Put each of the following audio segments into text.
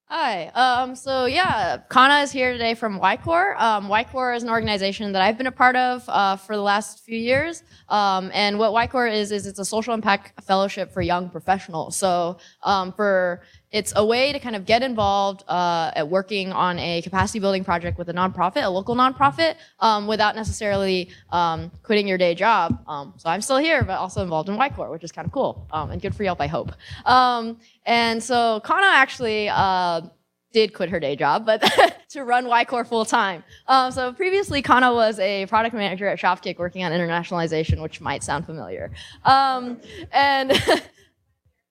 Hi. Kana is here today from YCore. YCore is an organization that I've been a part of for the last few years. And what YCore is it's a social impact fellowship for young professionals. So it's a way to kind of get involved at working on a capacity building project with a nonprofit, a local nonprofit, without necessarily quitting your day job. So I'm still here, but also involved in YCore, which is kind of cool and good for Yelp, I hope. And so Kana actually did quit her day job, but to run YCore full time. So previously, Kana was a product manager at Shopkick working on internationalization, which might sound familiar. And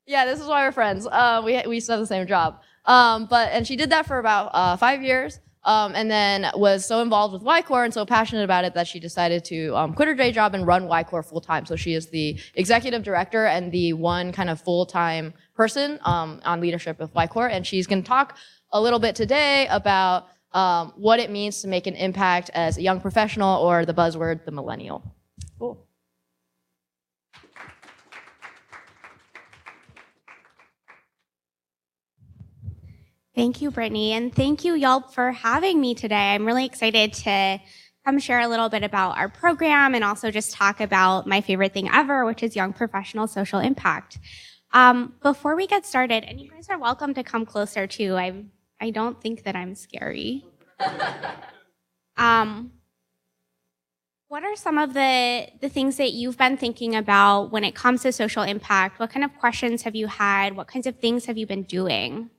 yeah, this is why we're friends. We used to have the same job. And she did that for about 5 years. And then was so involved with YCore and so passionate about it that she decided to quit her day job and run YCore full time. So she is the executive director and the one kind of full time person on leadership of YCore. And she's going to talk a little bit today about what it means to make an impact as a young professional, or the buzzword, the millennial. Cool. Thank you, Brittany, and thank you, Yelp, for having me today. I'm really excited to come share a little bit about our program and also just talk about my favorite thing ever, which is young professional social impact. Before we get started, and you guys are welcome to come closer too. I don't think that I'm scary. What are some of the things that you've been thinking about when it comes to social impact? What kind of questions have you had? What kinds of things have you been doing?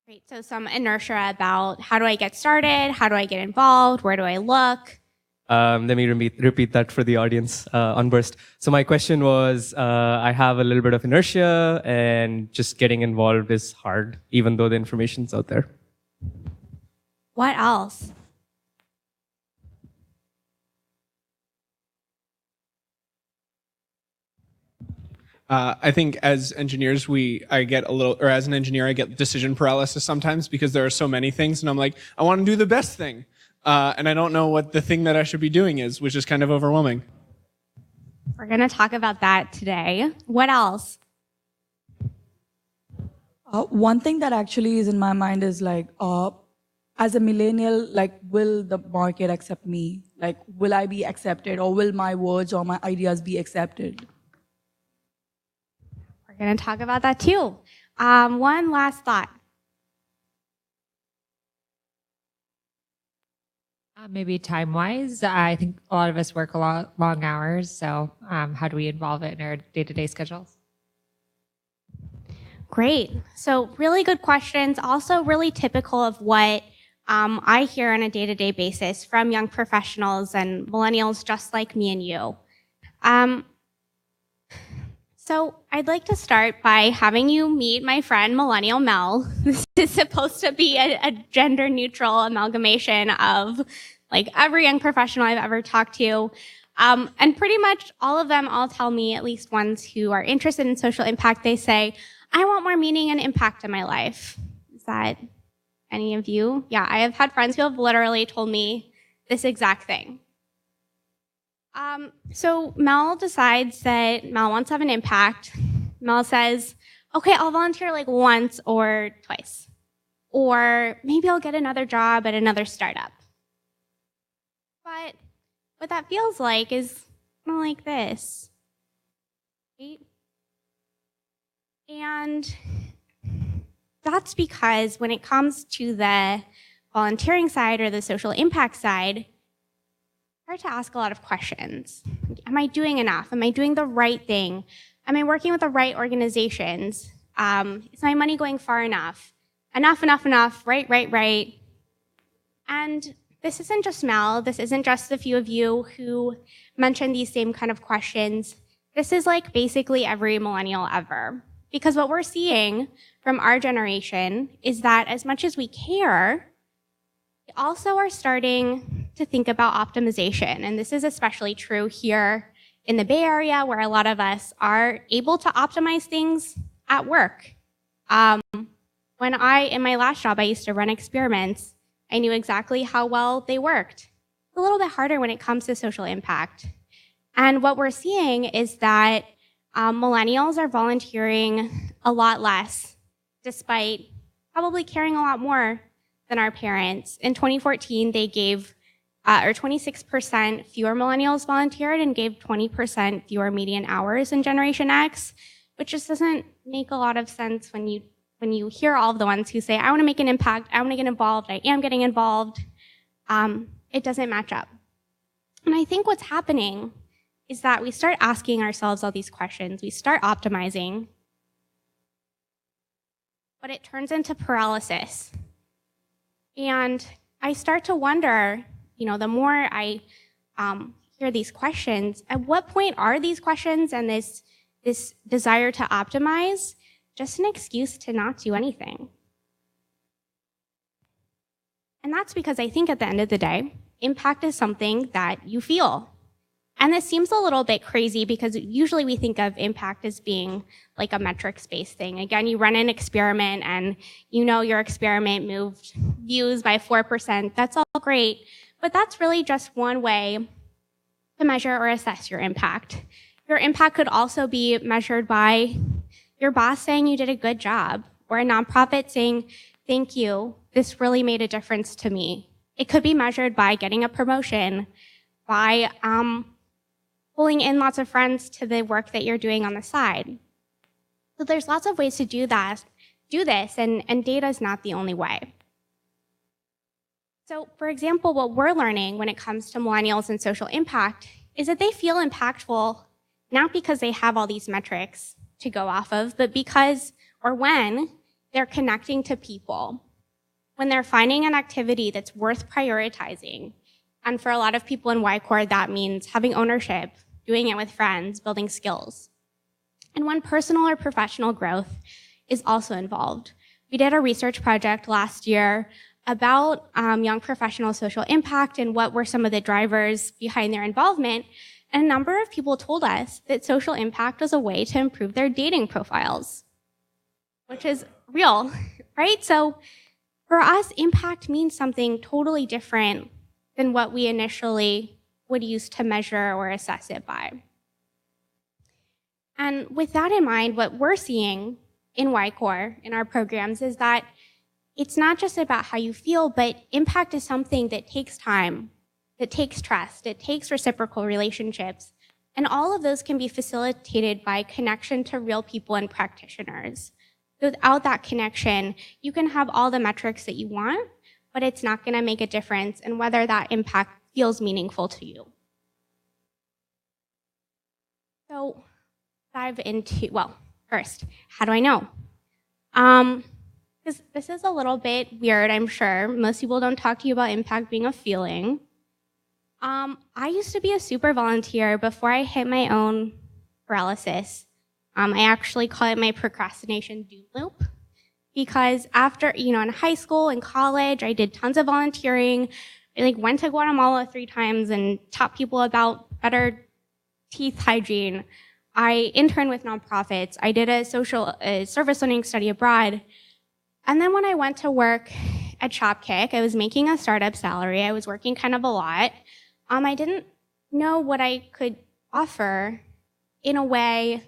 Great, so some inertia about how do I get started? How do I get involved? Where do I look? Let me repeat that for the audience on Burst. So my question was, I have a little bit of inertia and just getting involved is hard, even though the information's out there. What else? I think as engineers, as an engineer, I get decision paralysis sometimes because there are so many things and I'm like, I want to do the best thing. And I don't know what the thing that I should be doing is, which is kind of overwhelming. We're going to talk about that today. What else? One thing that actually is in my mind is like, as a millennial, like, will the market accept me? Like, will I be accepted, or will my words or my ideas be accepted? We're going to talk about that too. One last thought. Maybe time-wise, I think a lot of us work a lot long hours. So how do we involve it in our day-to-day schedules? Great. So really good questions. Also really typical of what I hear on a day-to-day basis from young professionals and millennials just like me and you. So I'd like to start by having you meet my friend Millennial Mel. This is supposed to be a gender-neutral amalgamation of like every young professional I've ever talked to. And pretty much all of them all tell me, at least ones who are interested in social impact, they say, I want more meaning and impact in my life. Is that any of you? Yeah, I have had friends who have literally told me this exact thing. So Mel decides that Mel wants to have an impact. Mel says, okay, I'll volunteer like once or twice. Or maybe I'll get another job at another startup. But what that feels like is more like this. Right? And that's because when it comes to the volunteering side or the social impact side, I start to ask a lot of questions. Am I doing enough? Am I doing the right thing? Am I working with the right organizations? Is my money going far enough? Enough, right. And this isn't just Mel. This isn't just the few of you who mentioned these same kind of questions. This is like basically every millennial ever. Because what we're seeing from our generation is that as much as we care, we also are starting to think about optimization. And this is especially true here in the Bay Area, where a lot of us are able to optimize things at work. In my last job, I used to run experiments, I knew exactly how well they worked. It's a little bit harder when it comes to social impact. And what we're seeing is that millennials are volunteering a lot less, despite probably caring a lot more than our parents. In 2014, they gave, or 26% fewer millennials volunteered and gave 20% fewer median hours in Generation X, which just doesn't make a lot of sense when you hear all of the ones who say, I want to make an impact, I want to get involved, I am getting involved. It doesn't match up. And I think what's happening is that we start asking ourselves all these questions, we start optimizing, but it turns into paralysis. And I start to wonder, the more I hear these questions, at what point are these questions and this desire to optimize just an excuse to not do anything? And that's because I think at the end of the day, impact is something that you feel. And this seems a little bit crazy because usually we think of impact as being like a metrics-based thing. Again, you run an experiment and your experiment moved views by 4%. That's all great, but that's really just one way to measure or assess your impact. Your impact could also be measured by your boss saying you did a good job, or a nonprofit saying, thank you, this really made a difference to me. It could be measured by getting a promotion, by pulling in lots of friends to the work that you're doing on the side. So there's lots of ways to do this, and data is not the only way. So for example, what we're learning when it comes to millennials and social impact is that they feel impactful not because they have all these metrics to go off of, but because, or when, they're connecting to people. When they're finding an activity that's worth prioritizing. And for a lot of people in YCore, that means having ownership, doing it with friends, building skills. And when personal or professional growth is also involved. We did a research project last year about young professional social impact and what were some of the drivers behind their involvement. And a number of people told us that social impact was a way to improve their dating profiles, which is real, right? So for us, impact means something totally different than what we initially would use to measure or assess it by. And with that in mind, what we're seeing in YCore, in our programs, is that it's not just about how you feel, but impact is something that takes time, that takes trust, it takes reciprocal relationships, and all of those can be facilitated by connection to real people and practitioners. Without that connection, you can have all the metrics that you want, but it's not going to make a difference in whether that impact feels meaningful to you. So dive into, well, first, how do I know? Because this is a little bit weird, I'm sure. Most people don't talk to you about impact being a feeling. I used to be a super volunteer before I hit my own paralysis. I actually call it my procrastination doom loop. Because after, in high school and college, I did tons of volunteering. I went to Guatemala 3 times and taught people about better teeth hygiene. I interned with nonprofits. I did a service learning study abroad. And then when I went to work at Shopkick, I was making a startup salary. I was working kind of a lot. I didn't know what I could offer in a way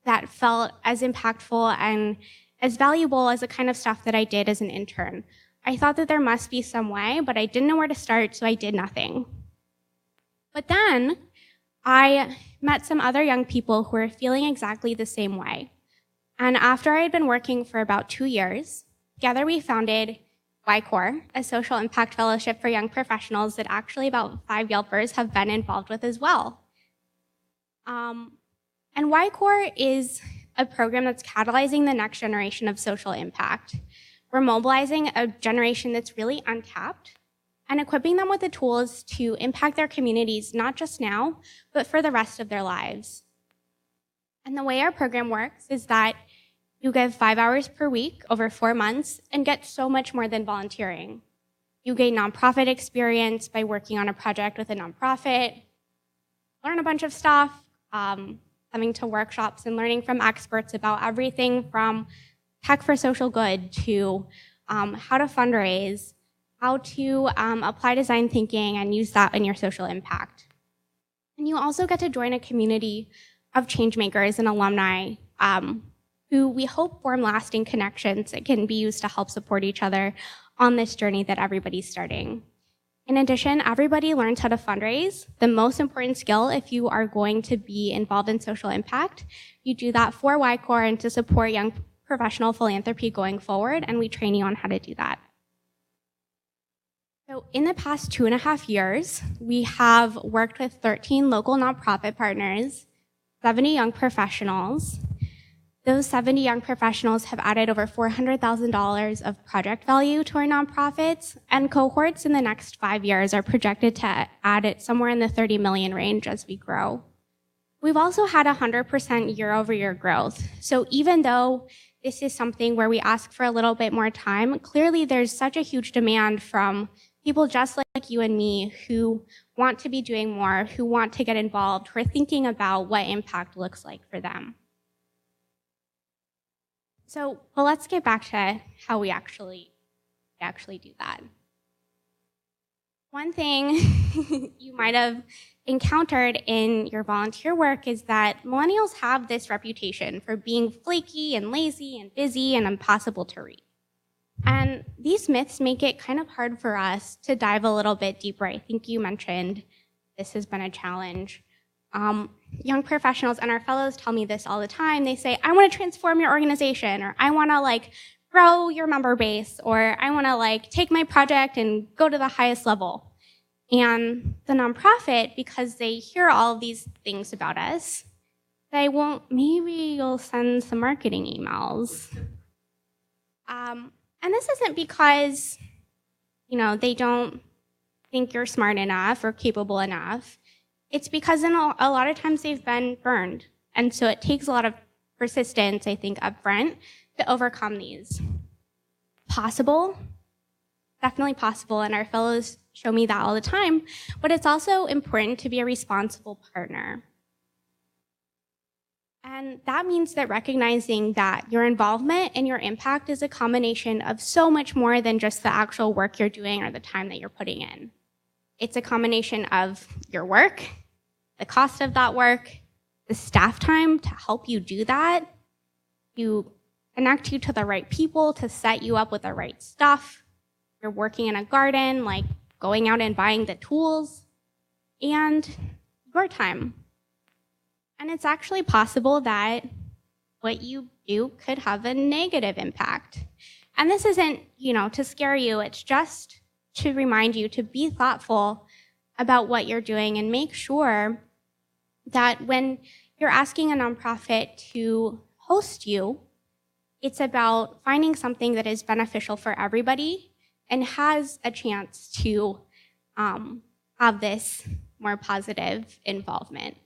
that felt as impactful and as valuable as the kind of stuff that I did as an intern. I thought that there must be some way, but I didn't know where to start, so I did nothing. But then I met some other young people who were feeling exactly the same way. And after I had been working for about 2 years, together we founded YCore, a social impact fellowship for young professionals that actually about 5 Yelpers have been involved with as well. And YCore is a program that's catalyzing the next generation of social impact. We're mobilizing a generation that's really untapped and equipping them with the tools to impact their communities, not just now, but for the rest of their lives. And the way our program works is that you give 5 hours per week over 4 months and get so much more than volunteering. You gain nonprofit experience by working on a project with a nonprofit, learn a bunch of stuff, coming to workshops and learning from experts about everything from tech for social good to how to fundraise, how to apply design thinking and use that in your social impact. And you also get to join a community of changemakers and alumni who we hope form lasting connections that can be used to help support each other on this journey that everybody's starting. In addition, everybody learns how to fundraise, the most important skill if you are going to be involved in social impact. You do that for YCore and to support young professional philanthropy going forward, and we train you on how to do that. So in the past 2.5 years, we have worked with 13 local nonprofit partners, 70 young professionals. Those 70 young professionals have added over $400,000 of project value to our nonprofits, and cohorts in the next 5 years are projected to add it somewhere in the 30 million range as we grow. We've also had 100% year-over-year growth. So even though this is something where we ask for a little bit more time, clearly there's such a huge demand from people just like you and me who want to be doing more, who want to get involved, who are thinking about what impact looks like for them. So, well, let's get back to how we actually do that. One thing you might have encountered in your volunteer work is that millennials have this reputation for being flaky and lazy and busy and impossible to read. And these myths make it kind of hard for us to dive a little bit deeper. I think you mentioned this has been a challenge. Young professionals and our fellows tell me this all the time. They say, I want to transform your organization, or I want to grow your member base, or I want to take my project and go to the highest level. And the nonprofit, because they hear all of these things about us, they won't, maybe you'll send some marketing emails. And this isn't because, they don't think you're smart enough or capable enough. It's because a lot of times they've been burned. And so it takes a lot of persistence, I think, up front to overcome these. Possible, definitely possible, and our fellows show me that all the time, but it's also important to be a responsible partner. And that means that recognizing that your involvement and your impact is a combination of so much more than just the actual work you're doing or the time that you're putting in. It's a combination of your work, the cost of that work, the staff time to help you do that, to connect you to the right people, to set you up with the right stuff. You're working in a garden, going out and buying the tools, and your time. And it's actually possible that what you do could have a negative impact. And this isn't, to scare you, it's just to remind you to be thoughtful about what you're doing and make sure that when you're asking a nonprofit to host you, it's about finding something that is beneficial for everybody and has a chance to have this more positive involvement.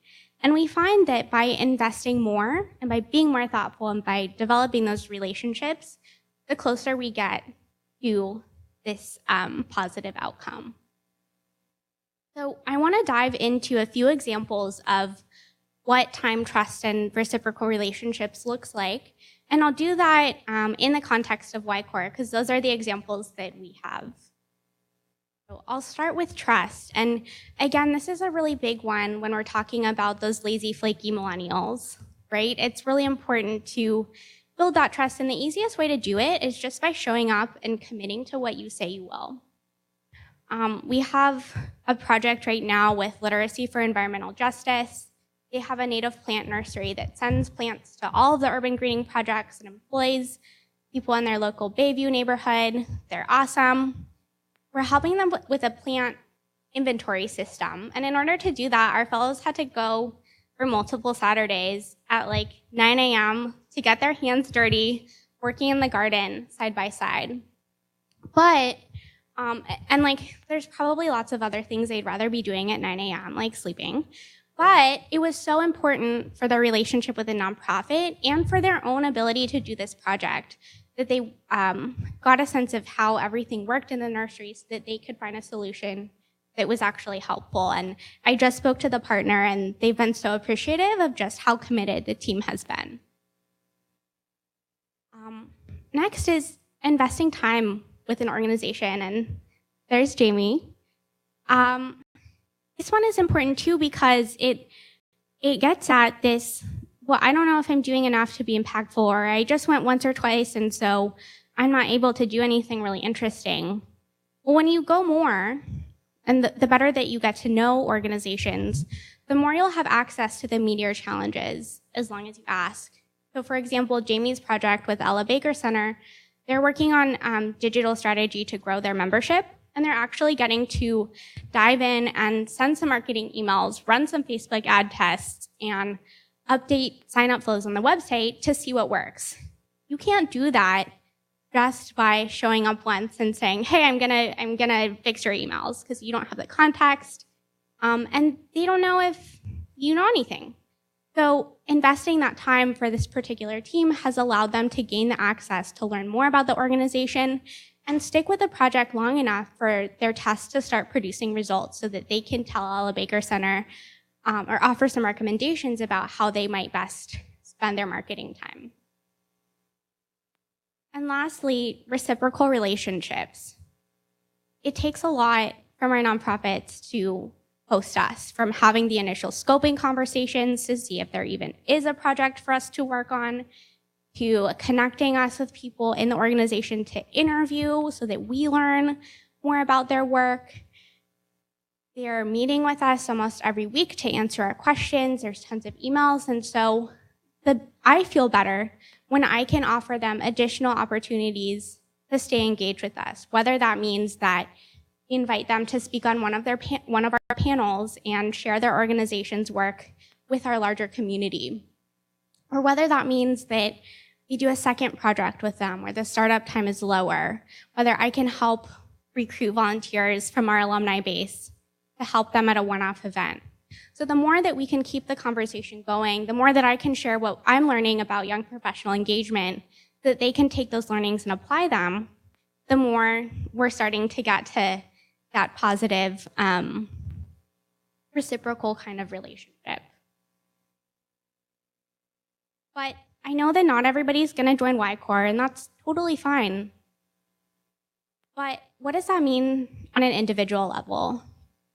And we find that by investing more and by being more thoughtful and by developing those relationships, the closer we get to this positive outcome. So I want to dive into a few examples of what time, trust, and reciprocal relationships looks like. And I'll do that in the context of YCore, because those are the examples that we have. So I'll start with trust. And again, this is a really big one when we're talking about those lazy, flaky millennials, right? It's really important to build that trust, and the easiest way to do it is just by showing up and committing to what you say you will. We have a project right now with Literacy for Environmental Justice. They have a native plant nursery that sends plants to all of the urban greening projects and employs people in their local Bayview neighborhood. They're awesome. We're helping them with a plant inventory system. And in order to do that, our fellows had to go for multiple Saturdays at 9 a.m. to get their hands dirty, working in the garden side by side. But, there's probably lots of other things they'd rather be doing at 9 a.m., like sleeping. But it was so important for their relationship with the nonprofit and for their own ability to do this project that they got a sense of how everything worked in the nursery so that they could find a solution that was actually helpful. And I just spoke to the partner, and they've been so appreciative of just how committed the team has been. Next is investing time with an organization. And there's Jamie. This one is important too because it gets at this, well, I don't know if I'm doing enough to be impactful, or I just went once or twice and so I'm not able to do anything really interesting. Well, when you go more, and the better that you get to know organizations, the more you'll have access to the meatier challenges as long as you ask. So for example, Jamie's project with Ella Baker Center, they're working on digital strategy to grow their membership, and they're actually getting to dive in and send some marketing emails, run some Facebook ad tests, and update sign-up flows on the website to see what works. You can't do that just by showing up once and saying, hey, I'm gonna fix your emails, because you don't have the context, and they don't know if you know anything. So investing that time for this particular team has allowed them to gain the access to learn more about the organization and stick with the project long enough for their tests to start producing results so that they can tell Ella Baker Center or offer some recommendations about how they might best spend their marketing time. And lastly, reciprocal relationships. It takes a lot from our nonprofits to host us, from having the initial scoping conversations to see if there even is a project for us to work on, to connecting us with people in the organization to interview so that we learn more about their work. They're meeting with us almost every week to answer our questions. There's tons of emails. And so I feel better when I can offer them additional opportunities to stay engaged with us, whether that means that we invite them to speak on one of our panels and share their organization's work with our larger community, or whether that means that we do a second project with them where the startup time is lower, whether I can help recruit volunteers from our alumni base to help them at a one-off event. So the more that we can keep the conversation going, the more that I can share what I'm learning about young professional engagement, that they can take those learnings and apply them, the more we're starting to get to that positive reciprocal kind of relationship. But I know that not everybody's going to join YCore, and that's totally fine. But what does that mean on an individual level?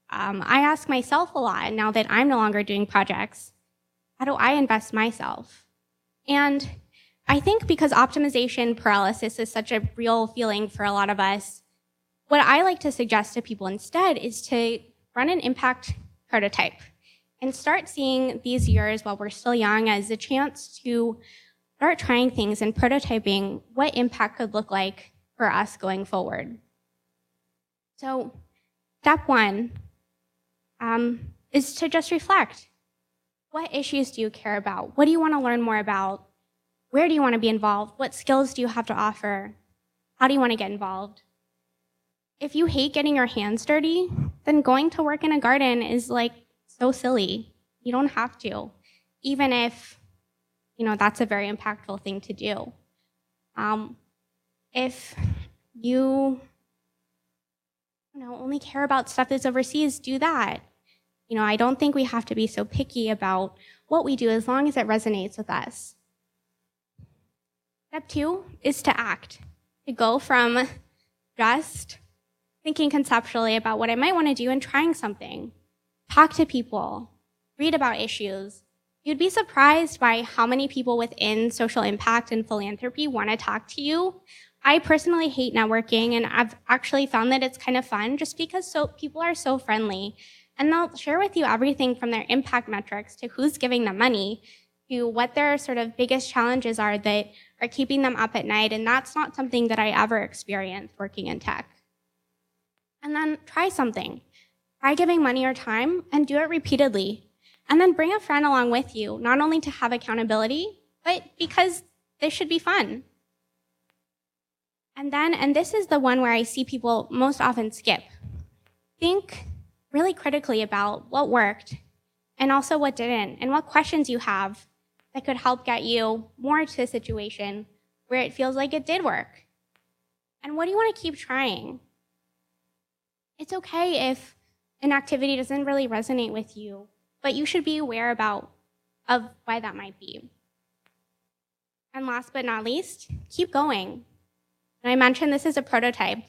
I ask myself a lot now that I'm no longer doing projects, how do I invest myself? And I think because optimization paralysis is such a real feeling for a lot of us, what I like to suggest to people instead is to run an impact prototype and start seeing these years while we're still young as a chance to start trying things and prototyping what impact could look like for us going forward. So step one is to just reflect. What issues do you care about? What do you want to learn more about? Where do you want to be involved? What skills do you have to offer? How do you want to get involved? If you hate getting your hands dirty, then going to work in a garden is like so silly. You don't have to, even if, that's a very impactful thing to do. If you, only care about stuff that's overseas, do that. I don't think we have to be so picky about what we do as long as it resonates with us. Step two is to act, to go from just thinking conceptually about what I might want to do and trying something. Talk to people, read about issues. You'd be surprised by how many people within social impact and philanthropy want to talk to you. I personally hate networking, and I've actually found that it's kind of fun just because people are so friendly. And they'll share with you everything from their impact metrics to who's giving them money to what their sort of biggest challenges are that are keeping them up at night. And that's not something that I ever experienced working in tech. And then try something. Try giving money or time and do it repeatedly. And then bring a friend along with you, not only to have accountability, but because this should be fun. And this is the one where I see people most often skip. Think really critically about what worked and also what didn't, and what questions you have that could help get you more to a situation where it feels like it did work. And what do you want to keep trying? It's okay if an activity doesn't really resonate with you, but you should be aware of why that might be. And last but not least, keep going. And I mentioned this is a prototype.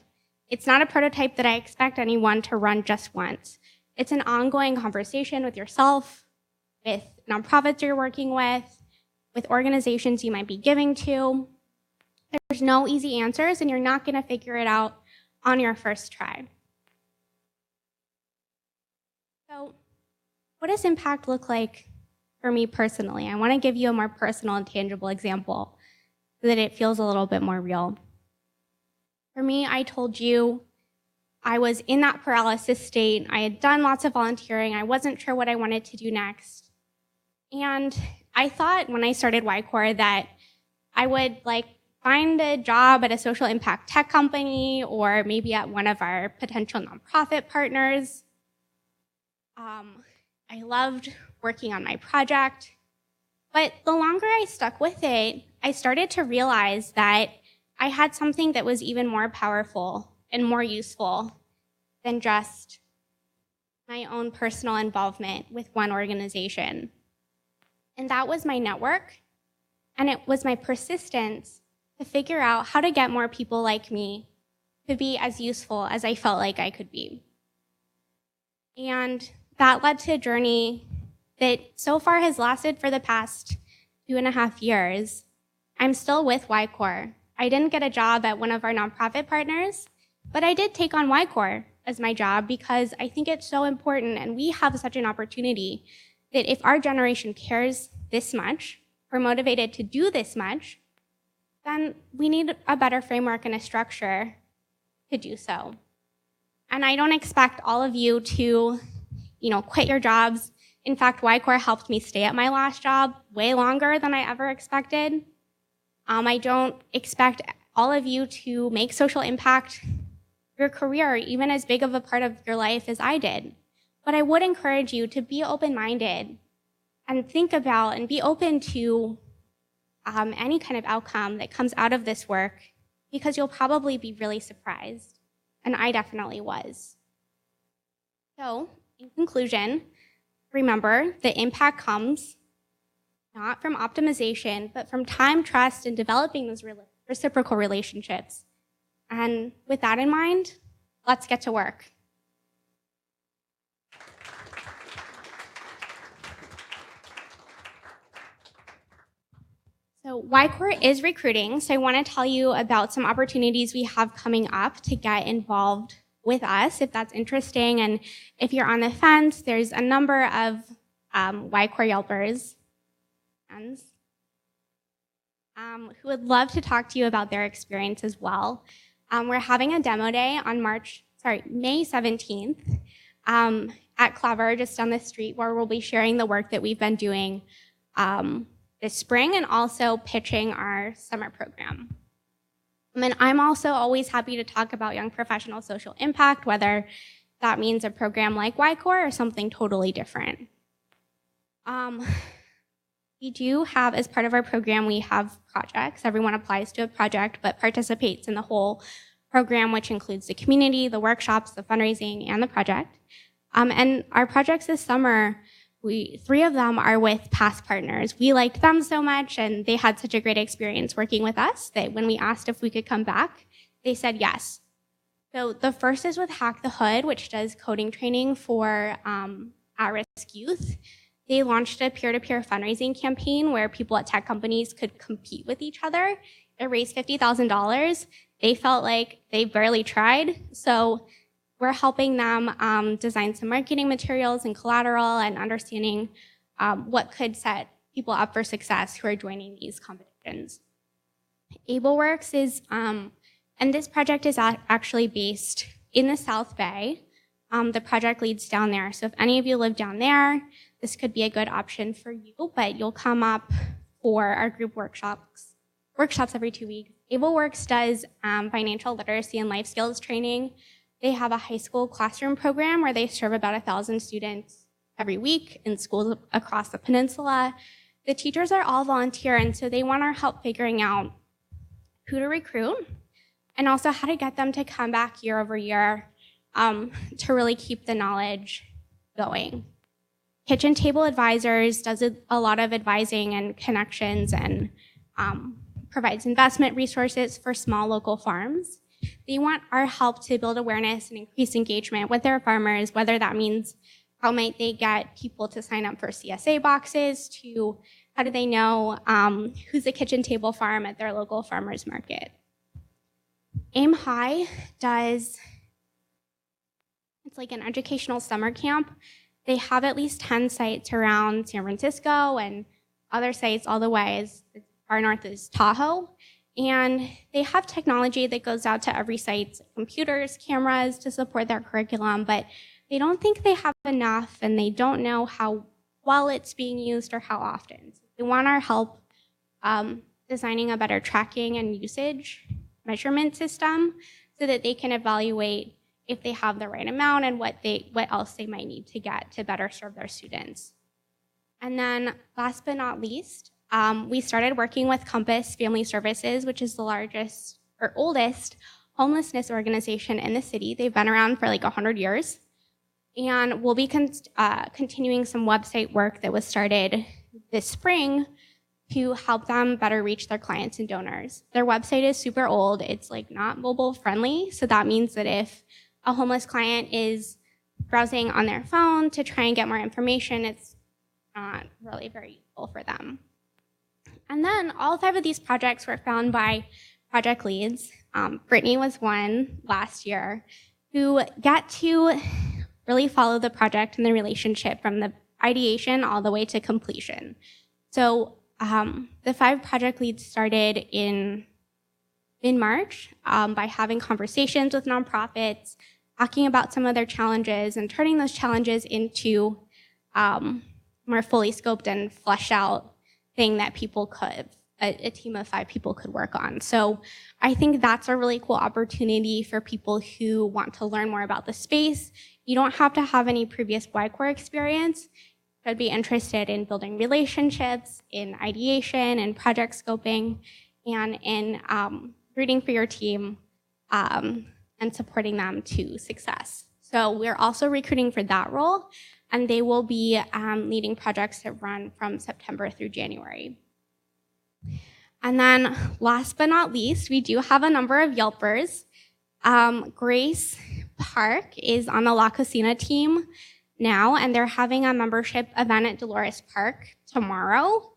It's not a prototype that I expect anyone to run just once. It's an ongoing conversation with yourself, with nonprofits you're working with organizations you might be giving to. There's no easy answers, and you're not going to figure it out on your first try. So, what does impact look like for me personally? I want to give you a more personal and tangible example so that it feels a little bit more real. For me, I told you I was in that paralysis state. I had done lots of volunteering. I wasn't sure what I wanted to do next. And I thought when I started YCore that I would find a job at a social impact tech company or maybe at one of our potential nonprofit partners. I loved working on my project. But the longer I stuck with it, I started to realize that I had something that was even more powerful and more useful than just my own personal involvement with one organization. And that was my network, and it was my persistence to figure out how to get more people like me to be as useful as I felt like I could be. And that led to a journey that so far has lasted for the past 2.5 years. I'm still with YCore. I didn't get a job at one of our nonprofit partners, but I did take on YCore as my job because I think it's so important, and we have such an opportunity that if our generation cares this much, we're motivated to do this much, then we need a better framework and a structure to do so. And I don't expect all of you to, quit your jobs. In fact, YCore helped me stay at my last job way longer than I ever expected. I don't expect all of you to make social impact your career even as big of a part of your life as I did. But I would encourage you to be open-minded and think about and be open to any kind of outcome that comes out of this work, because you'll probably be really surprised. And I definitely was. So, in conclusion, remember that impact comes not from optimization, but from time, trust, and developing those reciprocal relationships. And with that in mind, let's get to work. So YCore is recruiting, so I want to tell you about some opportunities we have coming up to get involved with us, if that's interesting. And if you're on the fence, there's a number of YCore Yelpers who would love to talk to you about their experience as well. We're having a demo day on May 17th at Clever, just down the street, where we'll be sharing the work that we've been doing this spring and also pitching our summer program. And I'm also always happy to talk about young professional social impact, whether that means a program like YCore or something totally different. We do have, as part of our program, we have projects. Everyone applies to a project but participates in the whole program, which includes the community, the workshops, the fundraising, and the project. And our projects this summer, 3 of them are with past partners. We liked them so much, and they had such a great experience working with us that when we asked if we could come back, they said yes. So the first is with Hack the Hood, which does coding training for at-risk youth. They launched a peer-to-peer fundraising campaign where people at tech companies could compete with each other. It raised $50,000. They felt like they barely tried, so we're helping them design some marketing materials and collateral and understanding what could set people up for success who are joining these competitions. AbleWorks is, and this project is actually based in the South Bay. The project leads down there, so if any of you live down there, this could be a good option for you, but you'll come up for our group workshops every 2 weeks. AbleWorks does financial literacy and life skills training. They have a high school classroom program where they serve about 1,000 students every week in schools across the peninsula. The teachers are all volunteer, and so they want our help figuring out who to recruit and also how to get them to come back year over year to really keep the knowledge going. Kitchen Table Advisors does a lot of advising and connections and provides investment resources for small local farms. They want our help to build awareness and increase engagement with their farmers, whether that means how might they get people to sign up for CSA boxes, to how do they know who's a kitchen table farm at their local farmers market. Aim High does, it's like an educational summer camp. They have at least 10 sites around San Francisco and other sites all the way as far north as Tahoe. And they have technology that goes out to every site, computers, cameras to support their curriculum, but they don't think they have enough and they don't know how well it's being used or how often. So they want our help designing a better tracking and usage measurement system so that they can evaluate if they have the right amount and what else they might need to get to better serve their students. And then last but not least, we started working with Compass Family Services, which is the largest or oldest homelessness organization in the city. They've been around for like 100 years. And we'll be continuing some website work that was started this spring to help them better reach their clients and donors. Their website is super old. It's like not mobile friendly. So that means that if a homeless client is browsing on their phone to try and get more information, it's not really very useful for them. And then all 5 of these projects were found by project leads. Brittany was one last year who got to really follow the project and the relationship from the ideation all the way to completion. So the 5 project leads started in March by having conversations with nonprofits, talking about some of their challenges and turning those challenges into more fully scoped and fleshed out thing that people could, a team of 5 people could work on. So I think that's a really cool opportunity for people who want to learn more about the space. You don't have to have any previous YCore experience. Could be interested in building relationships, in ideation, and project scoping, and in rooting for your team and supporting them to success. So we're also recruiting for that role, and they will be leading projects that run from September through January. And then last but not least, we do have a number of Yelpers. Grace Park is on the La Cocina team now, and they're having a membership event at Dolores Park tomorrow.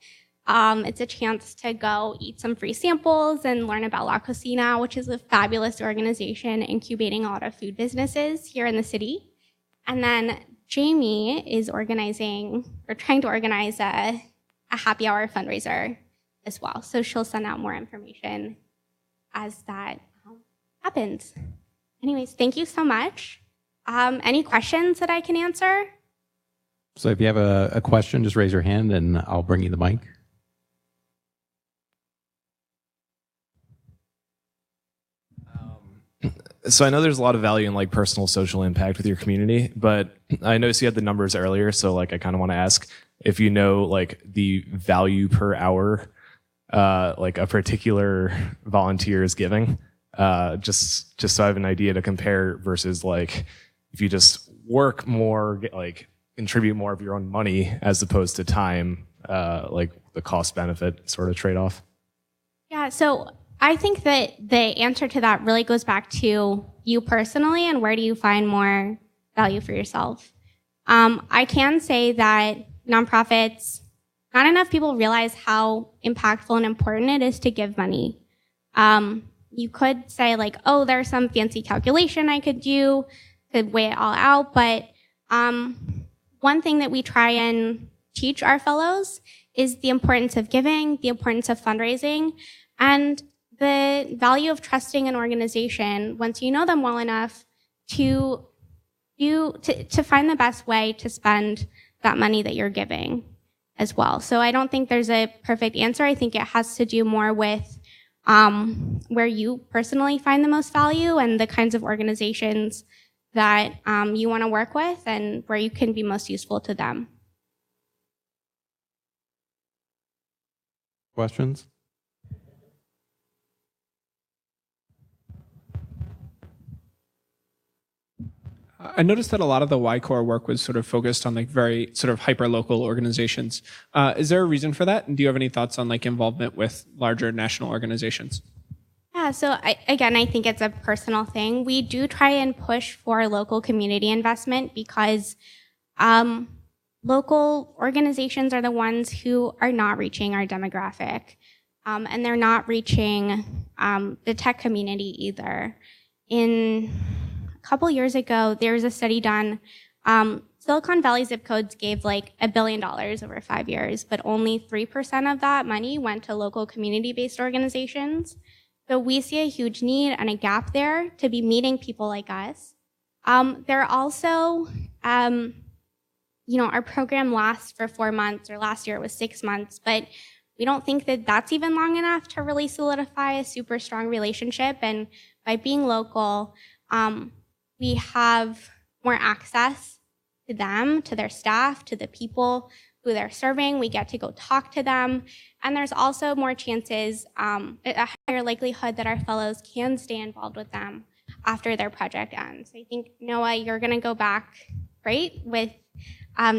It's a chance to go eat some free samples and learn about La Cocina, which is a fabulous organization incubating a lot of food businesses here in the city. And then Jamie is trying to organize a happy hour fundraiser as well. So she'll send out more information as that happens. Anyways, thank you so much. Any questions that I can answer? So if you have a question, just raise your hand and I'll bring you the mic. So I know there's a lot of value in like personal social impact with your community, but I noticed you had the numbers earlier. So like I kind of want to ask if you know like the value per hour like a particular volunteer is giving, just so I have an idea to compare versus like if you just work more, like contribute more of your own money as opposed to time, like the cost benefit sort of trade off. Yeah, so I think that the answer to that really goes back to you personally and where do you find more value for yourself. I can say that nonprofits, not enough people realize how impactful and important it is to give money. You could say like, oh, there's some fancy calculation I could do to weigh it all out, but one thing that we try and teach our fellows is the importance of giving, the importance of fundraising, and the value of trusting an organization once you know them well enough to find the best way to spend that money that you're giving as well. So I don't think there's a perfect answer. I think it has to do more with where you personally find the most value and the kinds of organizations that you want to work with and where you can be most useful to them. Questions? I noticed that a lot of the YCore work was sort of focused on like very sort of hyper-local organizations. Is there a reason for that? And do you have any thoughts on like involvement with larger national organizations? Yeah, Yeah, so I think it's a personal thing. We do try and push for local community investment because local organizations are the ones who are not reaching our demographic, and they're not reaching the tech community either. A couple years ago, there was a study done. Silicon Valley zip codes gave like $1 billion over 5 years, but only 3% of that money went to local community-based organizations. So we see a huge need and a gap there to be meeting people like us. There are also, our program lasts for 4 months, or last year it was 6 months, but we don't think that that's even long enough to really solidify a super strong relationship. And by being local, we have more access to them, to their staff, to the people who they're serving. We get to go talk to them. And there's also more chances, a higher likelihood that our fellows can stay involved with them after their project ends. I think, Noah, you're going to go back, right, with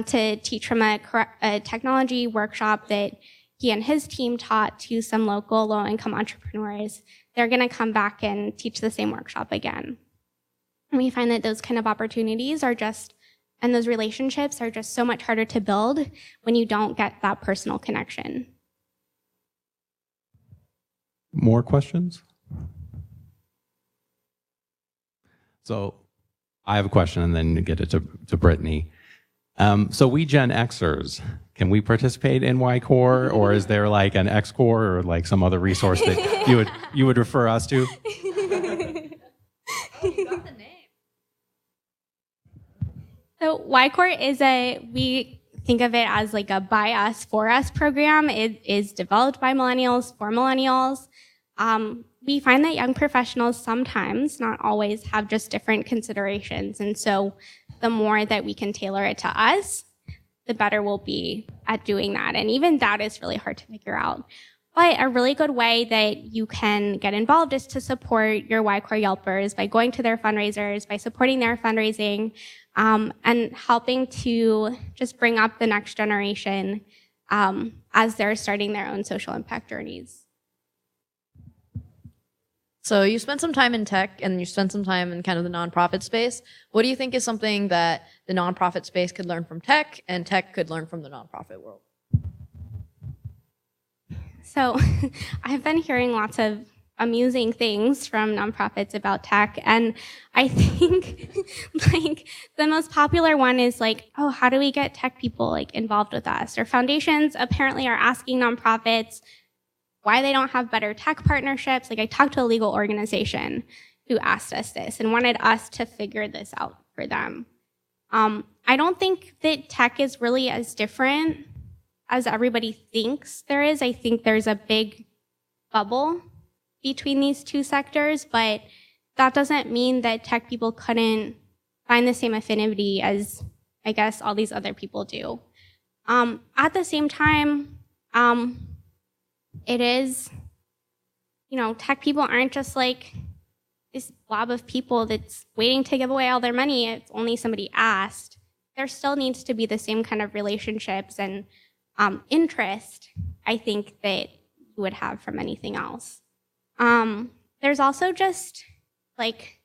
to teach from a technology workshop that he and his team taught to some local low-income entrepreneurs. They're going to come back and teach the same workshop again. And we find that those kind of opportunities are just, and those relationships are just so much harder to build when you don't get that personal connection. More questions? So I have a question and then get it to Brittany. So we Gen Xers, can we participate in YCore, or is there like an XCore or like some other resource that you would refer us to? So YCore we think of it as like a by us, for us program. It is developed by millennials for millennials. We find that young professionals sometimes, not always, have just different considerations. And so the more that we can tailor it to us, the better we'll be at doing that. And even that is really hard to figure out. But a really good way that you can get involved is to support your YCore Yelpers by going to their fundraisers, by supporting their fundraising, and helping to just bring up the next generation as they're starting their own social impact journeys. So you spent some time in tech and you spent some time in kind of the nonprofit space. What do you think is something that the nonprofit space could learn from tech and tech could learn from the nonprofit world? So I've been hearing lots of amusing things from nonprofits about tech. And I think like the most popular one is like, oh, how do we get tech people like involved with us? Or foundations apparently are asking nonprofits why they don't have better tech partnerships. Like I talked to a legal organization who asked us this and wanted us to figure this out for them. I don't think that tech is really as different as everybody thinks there is. I think there's a big bubble between these two sectors, but that doesn't mean that tech people couldn't find the same affinity as, I guess, all these other people do. At the same time, it is, tech people aren't just like this blob of people that's waiting to give away all their money if only somebody asked. There still needs to be the same kind of relationships and interest, I think, that you would have from anything else. There's also just like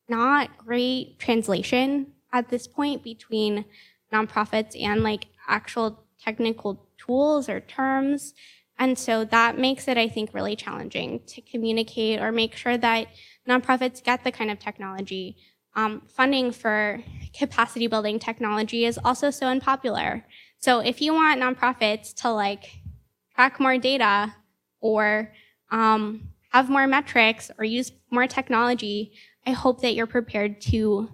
not great translation at this point between nonprofits and like actual technical tools or terms. And so that makes it, I think, really challenging to communicate or make sure that nonprofits get the kind of technology. Funding for capacity building technology is also so unpopular. So if you want nonprofits to like track more data or have more metrics or use more technology, I hope that you're prepared to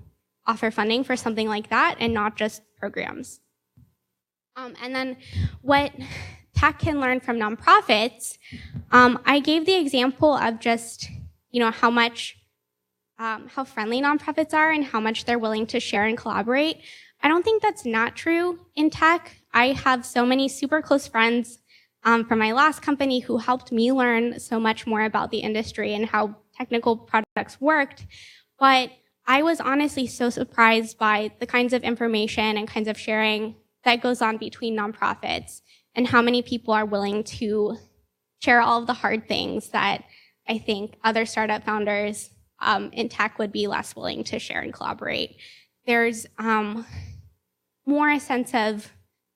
offer funding for something like that and not just programs. And then what tech can learn from nonprofits, I gave the example of just, how friendly nonprofits are and how much they're willing to share and collaborate. I don't think that's not true in tech. I have so many super close friends from my last company who helped me learn so much more about the industry and how technical products worked. But I was honestly so surprised by the kinds of information and kinds of sharing that goes on between nonprofits and how many people are willing to share all of the hard things that I think other startup founders in tech would be less willing to share and collaborate. There's more a sense of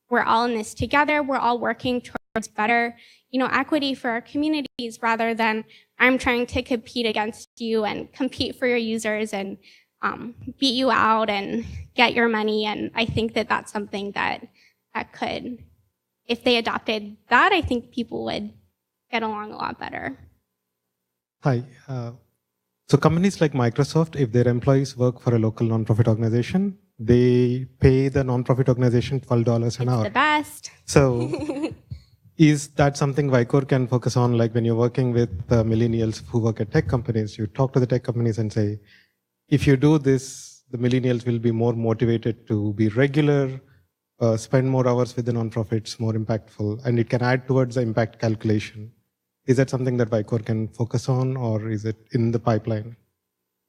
we're all in this together, we're all working towards better, equity for our communities rather than I'm trying to compete against you and compete for your users and beat you out and get your money. And I think that that's something that could, if they adopted that, I think people would get along a lot better. Hi. So companies like Microsoft, if their employees work for a local nonprofit organization, they pay the nonprofit organization $12 an hour. The best. So is that something YCore can focus on? Like when you're working with millennials who work at tech companies, you talk to the tech companies and say, if you do this, the millennials will be more motivated to be regular, spend more hours with the nonprofits, more impactful, and it can add towards the impact calculation. Is that something that YCore can focus on, or is it in the pipeline?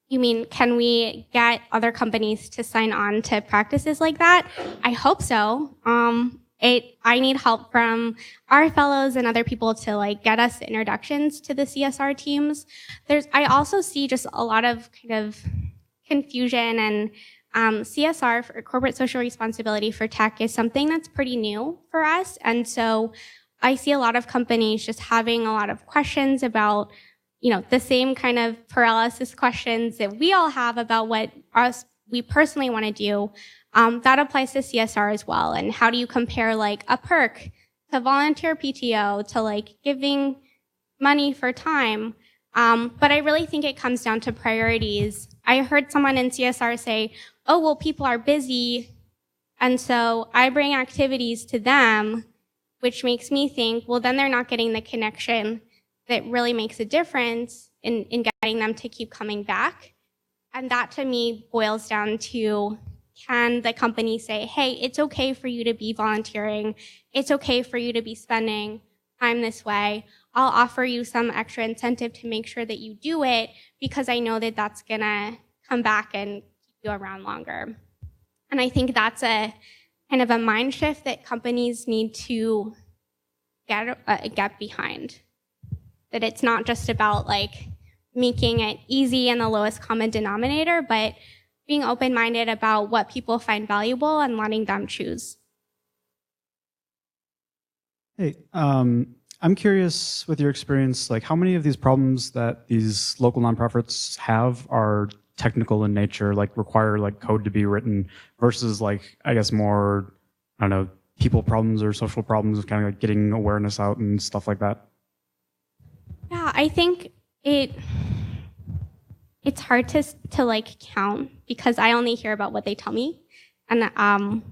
You mean, can we get other companies to sign on to practices like that? I hope so. I need help from our fellows and other people to get us introductions to the CSR teams. I also see just a lot of kind of confusion, and CSR, for corporate social responsibility for tech, is something that's pretty new for us. And so I see a lot of companies just having a lot of questions about, the same kind of paralysis questions that we all have about what we personally want to do. That applies to CSR as well. And how do you compare a perk to volunteer PTO to giving money for time? But I really think it comes down to priorities. I heard someone in CSR say, oh, well, people are busy, and so I bring activities to them, which makes me think, well, then they're not getting the connection that really makes a difference in getting them to keep coming back. And that, to me, boils down to, can the company say, hey, it's okay for you to be volunteering, it's okay for you to be spending time this way, I'll offer you some extra incentive to make sure that you do it, because I know that that's gonna come back and keep you around longer. And I think that's a kind of a mind shift that companies need to get behind. That it's not just about making it easy and the lowest common denominator, but being open-minded about what people find valuable and letting them choose. Hey, I'm curious, with your experience, how many of these problems that these local nonprofits have are technical in nature, require code to be written, versus I guess more, I don't know, people problems or social problems of kind of getting awareness out and stuff like that? Yeah, I think it's hard to count, because I only hear about what they tell me, and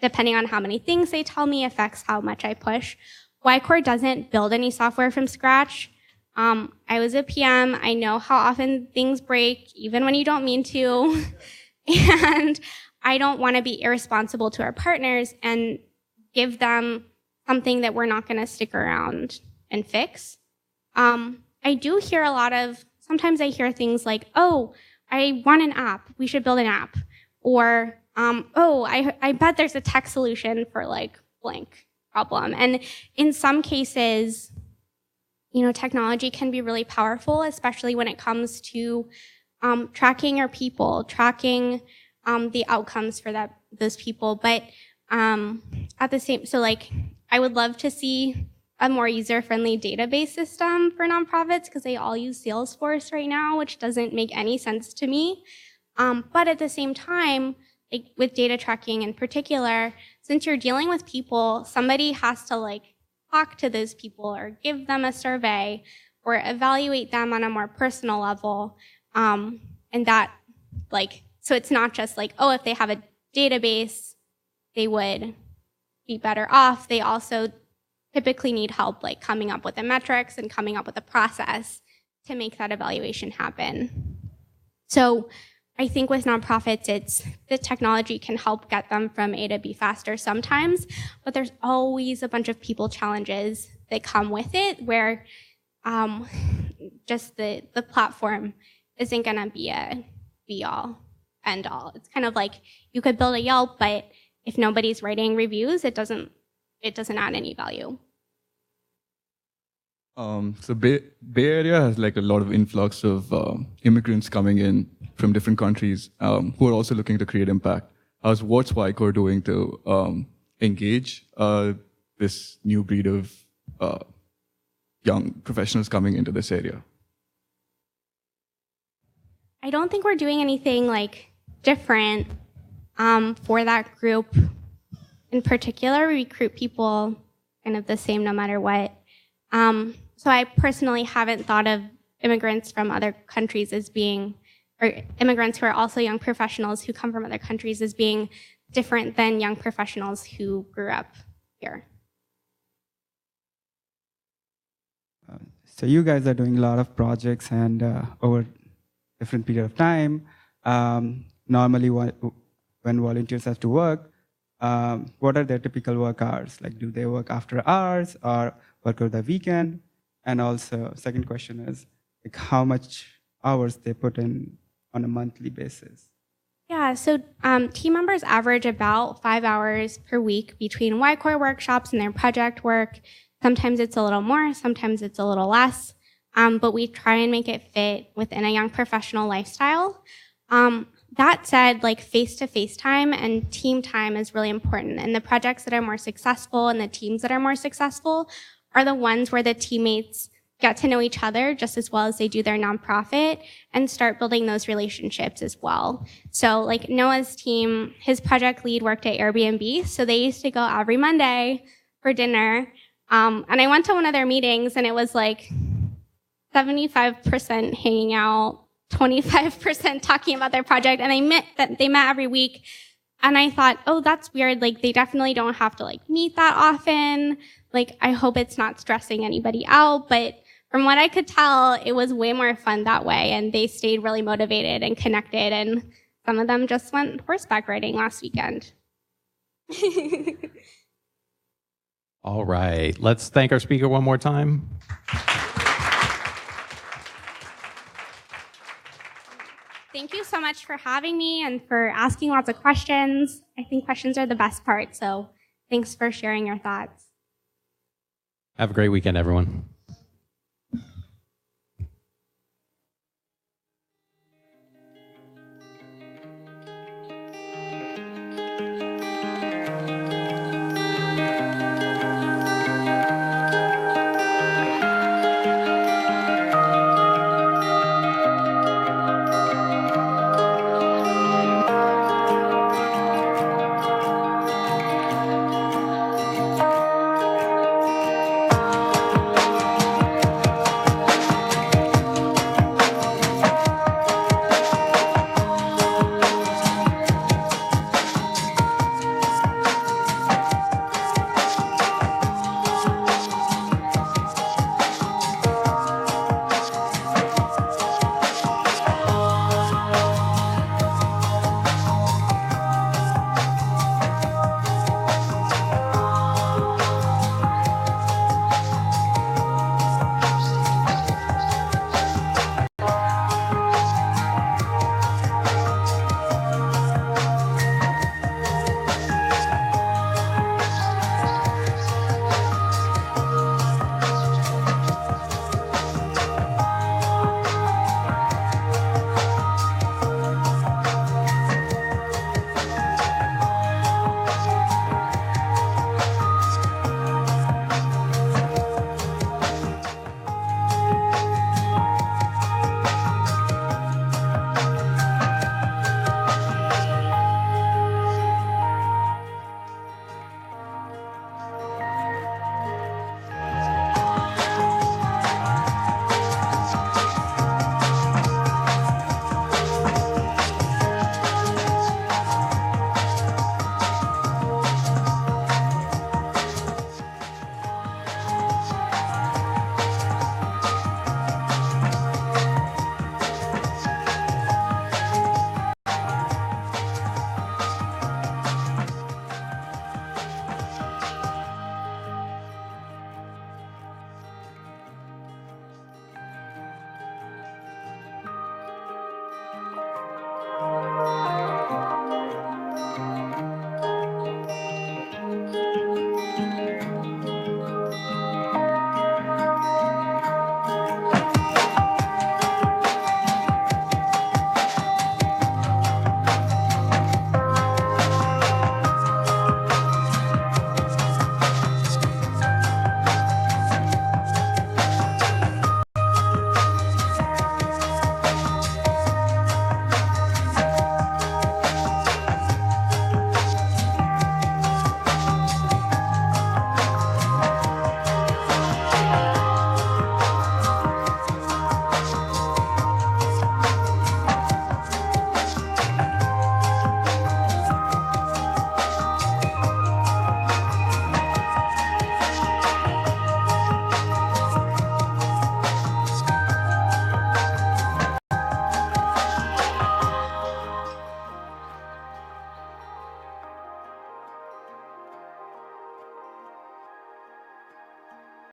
depending on how many things they tell me affects how much I push. YCore doesn't build any software from scratch. I was a PM. I know how often things break, even when you don't mean to. And I don't want to be irresponsible to our partners and give them something that we're not going to stick around and fix. I do hear sometimes I hear things like, oh, I want an app, we should build an app. Or, oh, I bet there's a tech solution for blank problem. And in some cases, technology can be really powerful, especially when it comes to tracking your people, tracking the outcomes for those people. But at the same, I would love to see a more user-friendly database system for nonprofits, because they all use Salesforce right now, which doesn't make any sense to me. But at the same time, with data tracking in particular, since you're dealing with people, somebody has to talk to those people or give them a survey or evaluate them on a more personal level. And that, so it's not just oh, if they have a database, they would be better off. They also typically need help coming up with the metrics and coming up with a process to make that evaluation happen. So I think with nonprofits, the technology can help get them from A to B faster sometimes, but there's always a bunch of people challenges that come with it, where just the platform isn't going to be a be-all, end-all. It's kind of you could build a Yelp, but if nobody's writing reviews, it doesn't add any value. So Bay Area has like a lot of influx of immigrants coming in from different countries who are also looking to create impact. What's YCore doing to engage this new breed of young professionals coming into this area? I don't think we're doing anything like different for that group in particular. We recruit people kind of the same no matter what. So I personally haven't thought of immigrants from other countries as being, or immigrants who are also young professionals who come from other countries as being different than young professionals who grew up here. So you guys are doing a lot of projects and over different period of time. Normally when volunteers have to work, what are their typical work hours? Like, do they work after hours or work over the weekend? And also, second question is, like, how much hours they put in on a monthly basis? Yeah, so team members average about 5 hours per week between YCore workshops and their project work. Sometimes it's a little more, sometimes it's a little less, but we try and make it fit within a young professional lifestyle. That said, like face-to-face time and team time is really important. And the projects that are more successful and the teams that are more successful are the ones where the teammates get to know each other just as well as they do their nonprofit and start building those relationships as well. So like Noah's team, his project lead worked at Airbnb, so they used to go every Monday for dinner. And I went to one of their meetings and it was like 75% hanging out, 25% talking about their project, and they met every week. And I thought, oh, that's weird. Like, they definitely don't have to like meet that often. Like, I hope it's not stressing anybody out. But from what I could tell, it was way more fun that way. And they stayed really motivated and connected. And some of them just went horseback riding last weekend. All right. Let's thank our speaker one more time. Thank you so much for having me and for asking lots of questions. I think questions are the best part, so thanks for sharing your thoughts. Have a great weekend, everyone.